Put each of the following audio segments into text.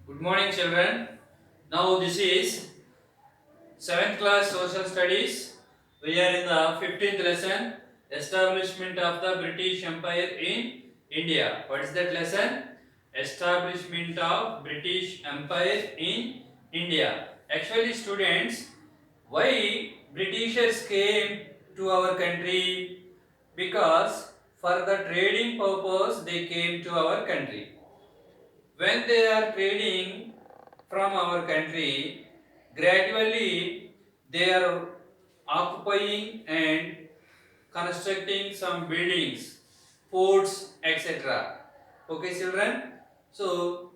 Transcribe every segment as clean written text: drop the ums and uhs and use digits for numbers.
Good morning, children. Now this is 7th class social studies. We are in the 15th lesson, establishment of the British Empire in India. What is that lesson? Establishment of British Empire in India. Actually, students, why Britishers came to our country? Because for the trading purpose they came to our country. When they are trading from our country, gradually they are occupying and constructing some buildings, forts, etc. Okay, children. So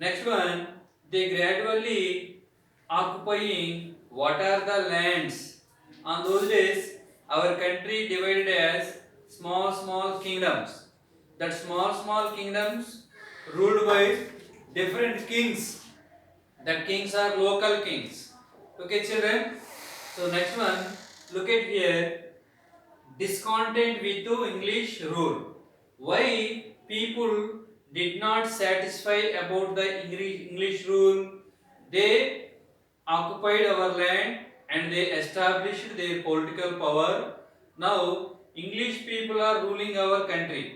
next one, they gradually occupying what are the lands. On those days, our country divided as small kingdoms. That small kingdoms ruled by different kings. That kings are local kings. Okay, children. So next one, look at here. Discontent with the English rule. Why people did not satisfy about the English rule? They occupied our land and they established their political power. Now English people are ruling our country.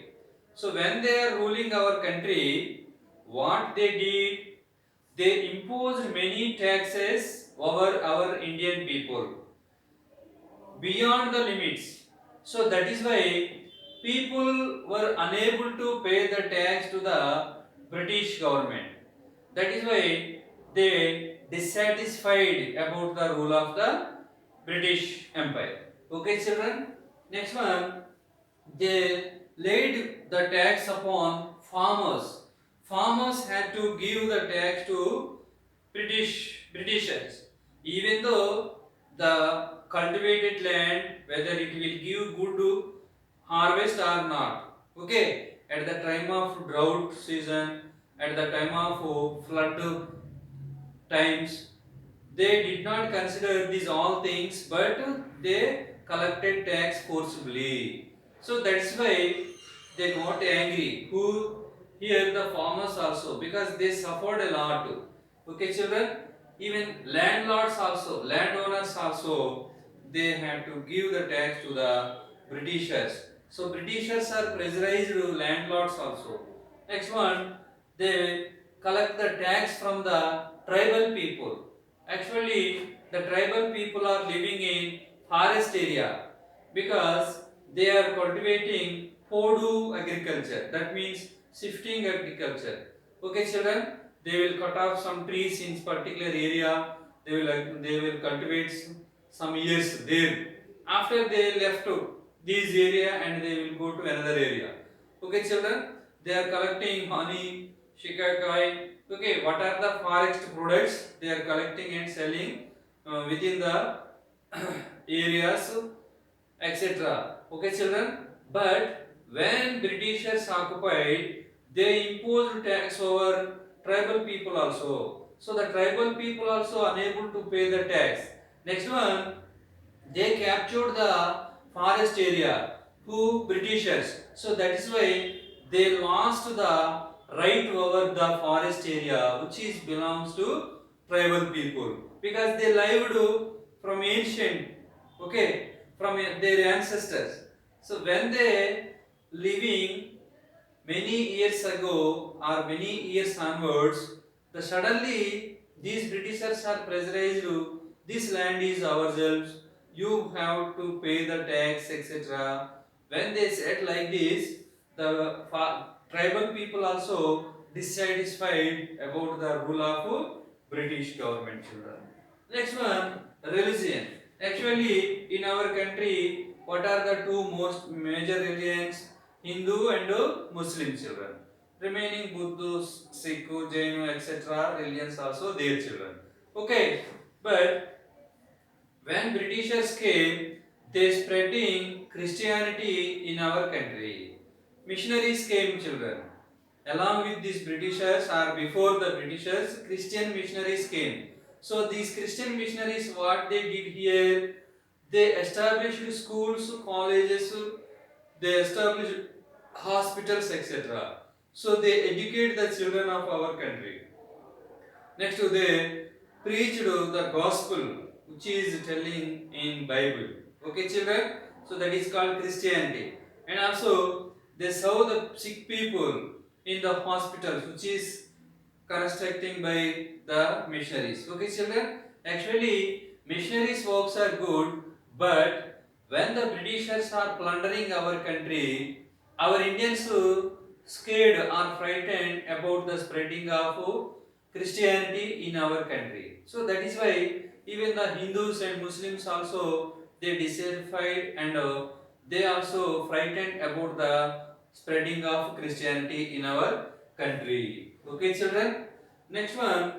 So when they are ruling our country, what they did? They imposed many taxes over our Indian people beyond the limits. So that is why people were unable to pay the tax to the British government. That is why they dissatisfied about the rule of the British Empire. Okay, children. Next one, they laid the tax upon farmers. Farmers had to give the tax to Britishers, even though the cultivated land, whether it will give good harvest or not. Okay, at the time of drought season, at the time of flood times, they did not consider these all things, but they collected tax forcibly. So that's why they got angry. Who here the farmers also, because they suffered a lot. Okay, children. Even landlords also, landowners also, they had to give the tax to the Britishers. So Britishers are pressurized landlords also. Next one, they collect the tax from the tribal people. Actually, the tribal people are living in forest area because they are cultivating Podu agriculture. That means shifting agriculture. Okay, children, they will cut off some trees in particular area. They will cultivate some years there. After they left this area and they will go to another area. Okay, children, they are collecting honey, shikakai. Okay, what are the forest products they are collecting and selling within the areas, etc. Okay, children. But when Britishers occupied, they imposed tax over tribal people also. So the tribal people also unable to pay the tax. Next one, they captured the forest area to Britishers. So that is why they lost the right over the forest area, which is belongs to tribal people, because they lived from ancient, okay, from their ancestors. So when they living many years ago or many years onwards, the suddenly these Britishers are pressurized. This land is ourselves. You have to pay the tax, etc. When they said like this, the tribal people also dissatisfied about the rule of British government. Children. Next one, religion. Actually, in our country, what are the two most major religions? Hindu and Muslim, children. Remaining Buddhist, Sikh, Jain, etc. religions also their children. Okay, but when Britishers came, they spreading Christianity in our country. Missionaries came, children. Along with these Britishers or before the Britishers, Christian missionaries came. So these Christian missionaries, what they did here, they established schools, colleges, they established hospitals, etc. So they educate the children of our country. Next they preached the gospel which is telling in Bible. Okay children, so that is called Christianity. And also they serve the sick people in the hospitals which is constructing by the missionaries. Okay children, actually missionaries works are good, but when the Britishers are plundering our country, our Indians scared or frightened about the spreading of Christianity in our country. So that is why even the Hindus and Muslims also they dissatisfied and they also frightened about the spreading of Christianity in our country. Okay, children. Next one.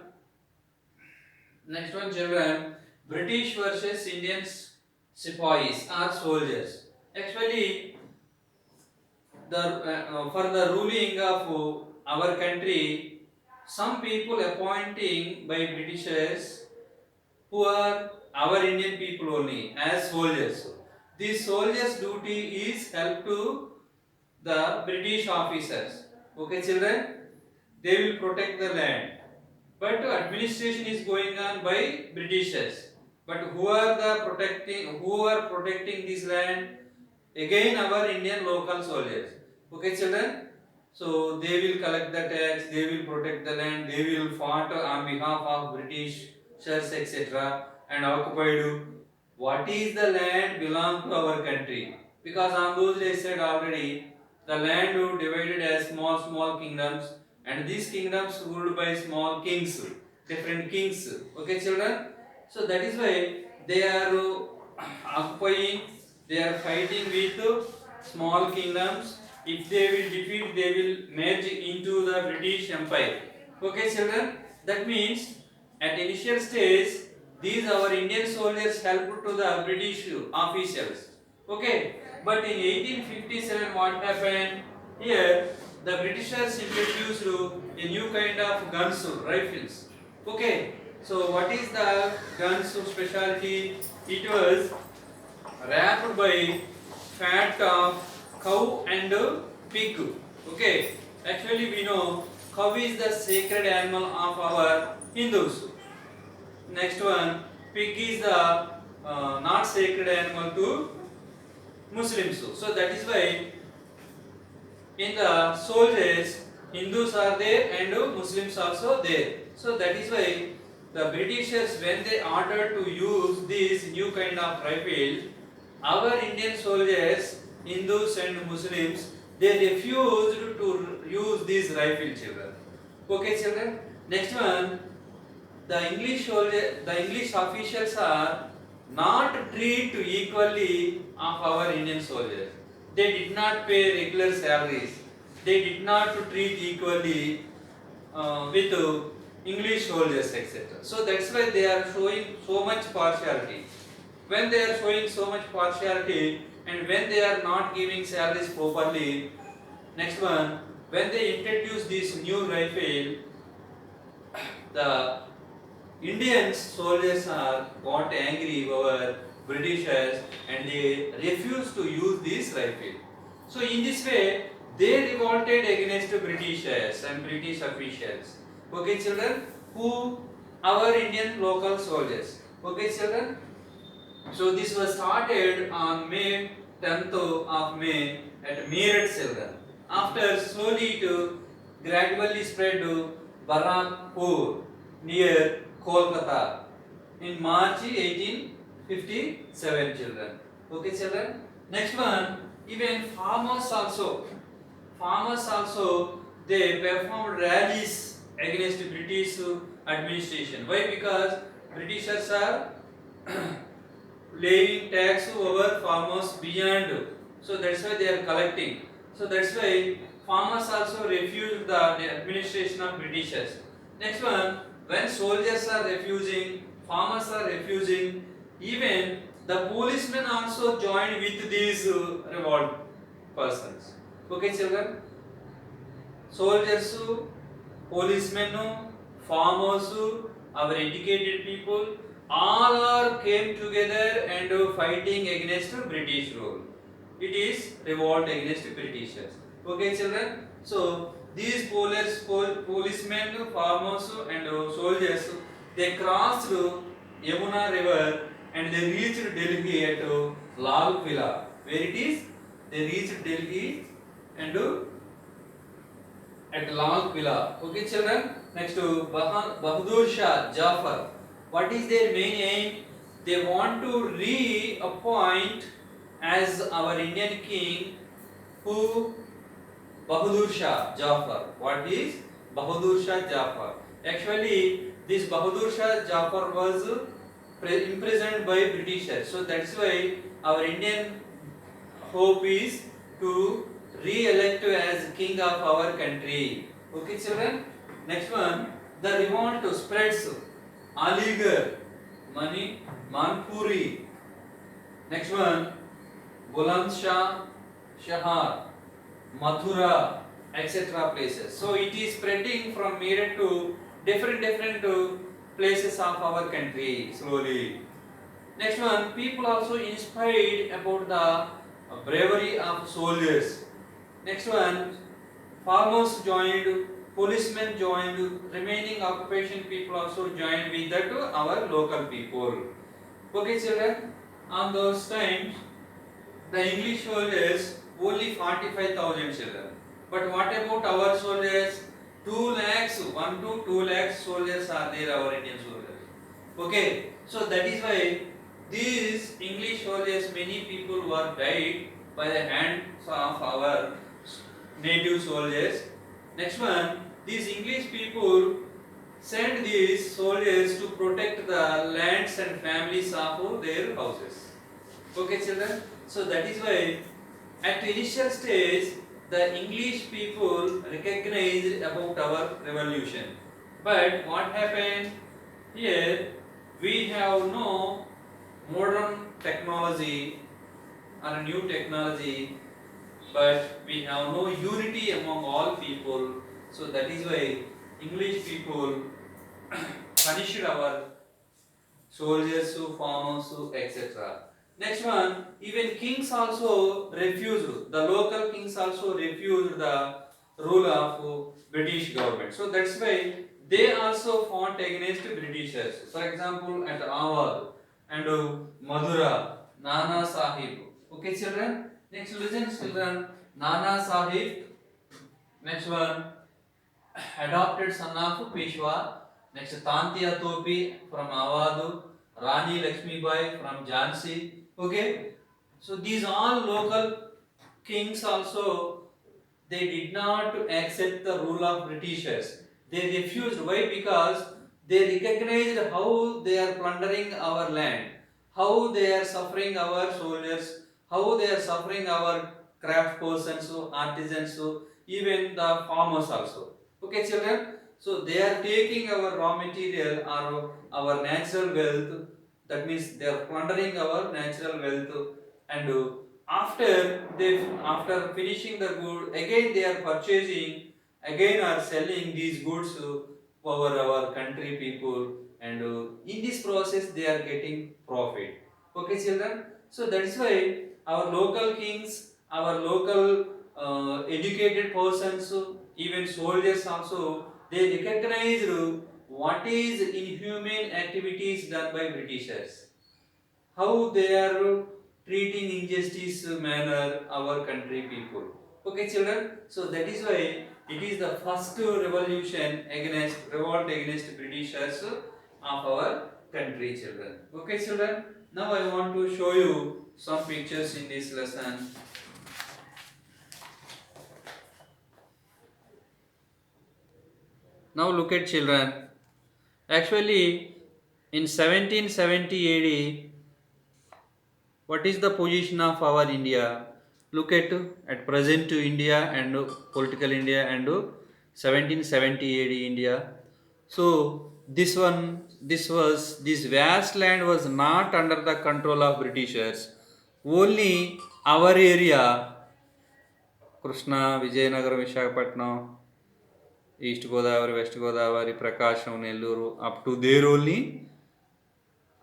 Next one, children. British versus Indian sepoys or soldiers. Actually, the for the ruling of our country, some people appointing by Britishers who are our Indian people only as soldiers. These soldiers' duty is help to the British officers. Okay, children, they will protect the land. But administration is going on by Britishers. But who are protecting this land? Again our Indian local soldiers. Okay children? So they will collect the tax, they will protect the land, they will fight on behalf of Britishers etc. and occupied. What is the land belong to our country? Because on those days said already, the land divided as small kingdoms and these kingdoms ruled by small kings, different kings. Okay children? So that is why they are occupying, they are fighting with small kingdoms. If they will defeat, they will merge into the British Empire. Okay children? That means at initial stage, these our Indian soldiers helped to the British officials. Okay, but in 1857, what happened? Here, the Britishers introduced a new kind of guns, rifles. Okay, so what is the guns specialty? It was wrapped by fat of cow and pig. Okay, actually we know cow is the sacred animal of our Hindus. Next one, pig is the not sacred animal to Muslims. So that is why in the soldiers, Hindus are there and Muslims also there. So that is why the Britishers, when they ordered to use this new kind of rifle, our Indian soldiers, Hindus and Muslims, they refused to use these rifle, children. Okay, children. Next one, the English officials are not treated equally of our Indian soldiers. They did not pay regular salaries. They did not treat equally with English soldiers, etc. So that's why they are showing so much partiality. When they are showing so much partiality and when they are not giving salaries properly, next one, when they introduce this new rifle, the Indian soldiers are got angry over Britishers and they refused to use this rifle. So in this way, they revolted against Britishers and British officials. Okay, children, who our Indian local soldiers. Okay, children. So this was started on May 10th of May at Meerut, children. After slowly to gradually spread to Barakpur near Kolkata in March 1857, children. Okay, children. Next one, even farmers also they performed rallies against British administration. Why? Because Britishers are laying tax over farmers beyond. So that's why they are collecting. So that's why farmers also refused the administration of Britishers. Next one, when soldiers are refusing, farmers are refusing, even the policemen also joined with these revolt persons. Okay, children. Soldiers, policemen, farmers, our educated people, all are came together and fighting against British rule. It is revolt against Britishers. Okay, children. So these policemen, farmers, and soldiers, they crossed Yamuna River and they reached Delhi at Lal Quilla. Where it is? They reached Delhi and at Lal Quilla. Okay, children. Next to Bahadur Shah Jafar. What is their main aim? They want to reappoint as our Indian king who Bahadur Shah Jafar. What is Bahadur Shah Jafar? Actually, this Bahadur Shah Jafar was imprisoned by Britishers. So that's why our Indian hope is to re-elect as king of our country. Okay, children. Next one, the revolt spreads. Aligarh, Mani, Manpuri. Next one, Buland Shah, Shahar, Mathura, etc. places. So it is spreading from Meerut to different places of our country slowly. Next one, people also inspired about the bravery of soldiers. Next one, farmers joined, policemen joined, remaining occupation people also joined with that our local people. Okay, children, on those times, the English soldiers only 45,000 children. But what about our soldiers? 2 lakhs, 1 to 2 lakhs soldiers are there, our Indian soldiers. Okay, so that is why these English soldiers, many people were died by the hands of our native soldiers. Next one, these English people sent these soldiers to protect the lands and families of their houses. Okay, children. So that is why at initial stage the English people recognized about our revolution. But what happened here? We have no modern technology or new technology, but we have no unity among all people. So that is why English people punished our soldiers, farmers, etc. Next one, even kings also refused, the local kings also refused the rule of British government. So that's why they also fought against Britishers. For example, at Awadh and Madura, Nana Sahib. Okay, children? Next, listen, children. Nana Sahib. Next one, adopted son of Peshwa. Next, Tantiya Topi from Awadh, Rani Lakshmi Bai from Jhansi. Okay, so these all local kings also they did not accept the rule of Britishers. They refused. Why? Because they recognized how they are plundering our land, how they are suffering our soldiers, how they are suffering our craft persons, artisans, even the farmers also. Okay, children. So they are taking our raw material or our natural wealth. That means they are plundering our natural wealth, and after finishing the good, again they are purchasing, again are selling these goods for our country people, and in this process they are getting profit. Okay, children. So that is why our local kings, our local educated persons, even soldiers also, they recognized what is inhumane activities done by Britishers, how they are treating injustice manner our country people. Okay, children. So that is why it is the first revolution against revolt against Britishers of our country, children. Okay, children. Now I want to show you some pictures in this lesson. Now look at, children. Actually, in 1770 AD, what is the position of our India? Look at present India and political India and 1770 AD India. So this vast land was not under the control of Britishers. Only our area, Krishna, Vijayanagara, Visakhapatnam, East Godavari, West Godavari, Prakasham, Nelluru, up to there only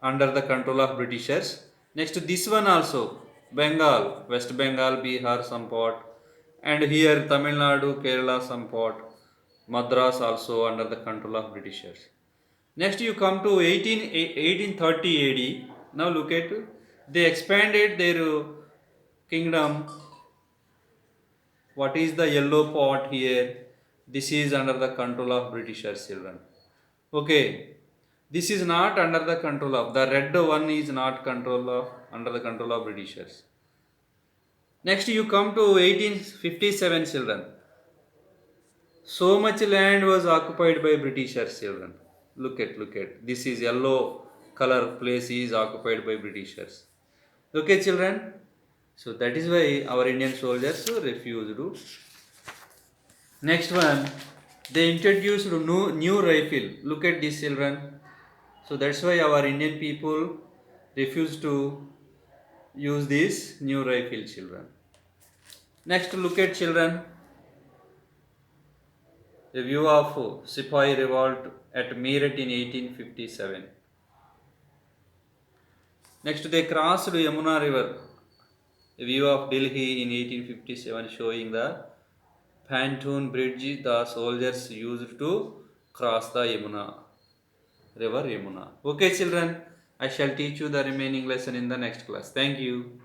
under the control of Britishers. Next, this one also, Bengal, West Bengal, Bihar, some part, and here Tamil Nadu, Kerala, some part, Madras also under the control of Britishers. Next you come to 1830 AD. Now look at, they expanded their kingdom. What is the yellow part here? This is under the control of Britishers, children. Okay, this is not under the control of, the red one is not control of, under the control of Britishers. Next you come to 1857, children. So much land was occupied by Britishers, children. Look at this is yellow color place is occupied by Britishers. Okay, children. So that is why our Indian soldiers refused. Next one, they introduced new rifle. Look at this, children. So that's why our Indian people refused to use this new rifle, children. Next, look at, children, a view of Sepoy revolt at Meerut in 1857. Next, they crossed Yamuna River. A view of Delhi in 1857 showing the pontoon bridge the soldiers used to cross the river Yamuna. Okay, children, I shall teach you the remaining lesson in the next class. Thank you.